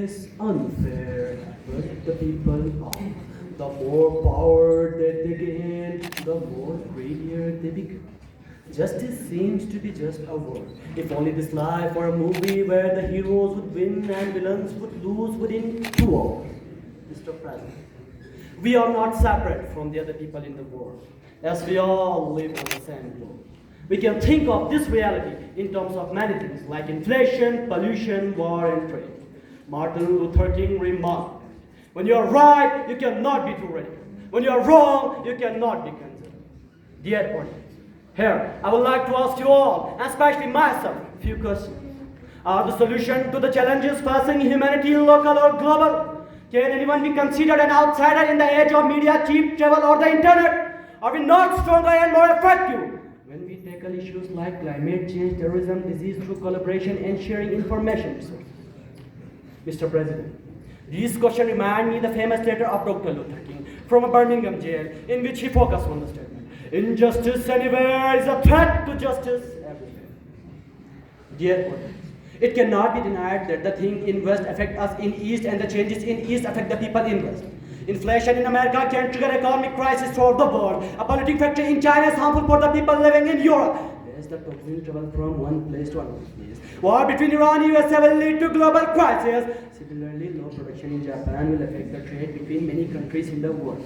is unfair, but the people are. The more power that they gain, the more greedier they become. Justice seems to be just a word. If only this life were a movie where the heroes would win and villains would lose within 2 hours. Mr. President, we are not separate from the other people in the world, as we all live on the same globe. We can think of this reality in terms of many things like inflation, pollution, war, and trade. Martin Luther King remarked, when you are right, you cannot be too radical. When you are wrong, you cannot be conservative. Dear audience, here, I would like to ask you all, and especially myself, a few questions. Are the solution to the challenges facing humanity local or global? Can anyone be considered an outsider in the age of media, cheap travel, or the internet? Are we not stronger and more effective when we tackle issues like climate change, terrorism, disease through collaboration and sharing information resources? Mr. President, these questions remind me the famous letter of Dr. Luther King from a Birmingham jail in which he focused on the statement, injustice anywhere is a threat to justice everywhere. Dear audience, it cannot be denied that the things in West affect us in East and the changes in East affect the people in West. Inflation in America can trigger economic crisis throughout the world. A polluting factory in China is harmful for the people living in Europe, as the toxin travels from one place to another place. War between Iran and USA will lead to global crisis. Similarly, low production in Japan will affect the trade between many countries in the world.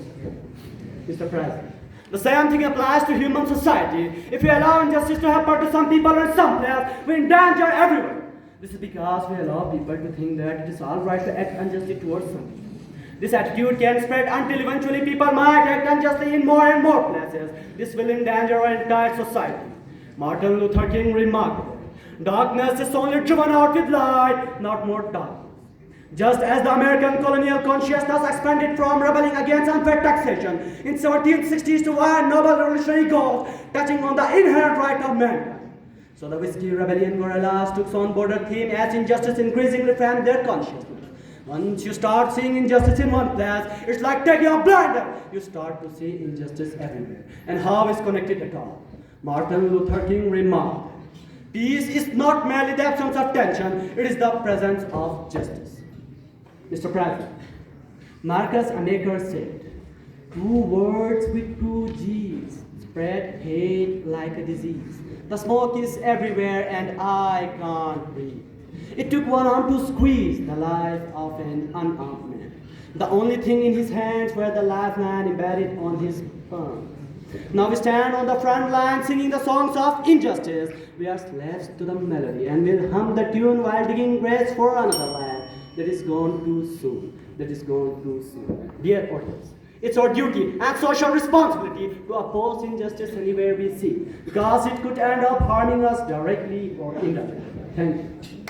Mr. President, the same thing applies to human society. If we allow injustice to happen to some people in some place, we endanger everyone. This is because we allow people to think that it is all right to act unjustly towards some people. This attitude can spread until eventually people might act unjustly in more and more places. This will endanger our entire society. Martin Luther King remarked, darkness is only driven out with light, not more darkness. Just as the American colonial consciousness expanded from rebelling against unfair taxation in 1760s to wire noble revolutionary goals touching on the inherent right of mankind, so the whiskey rebellion guerrillas took on board a theme as injustice increasingly framed their consciousness. Once you start seeing injustice in one place, it's like taking a blinder. You start to see injustice everywhere. And how is connected at all? Martin Luther King remarked, peace is not merely the absence of tension, it is the presence of justice. Mr. President, Marcus Amaker said, 2 words with 2 G's spread hate like a disease. The smoke is everywhere and I can't breathe. It took one arm to squeeze the life of an unarmed man. The only thing in his hands were the lifeline embedded on his palm. Now we stand on the front line singing the songs of injustice. We are slaves to the melody and will hum the tune while digging graves for another land that is gone too soon. That is gone too soon. Dear audience, it's our duty and social responsibility to oppose injustice anywhere we see, because it could end up harming us directly or indirectly. Thank you.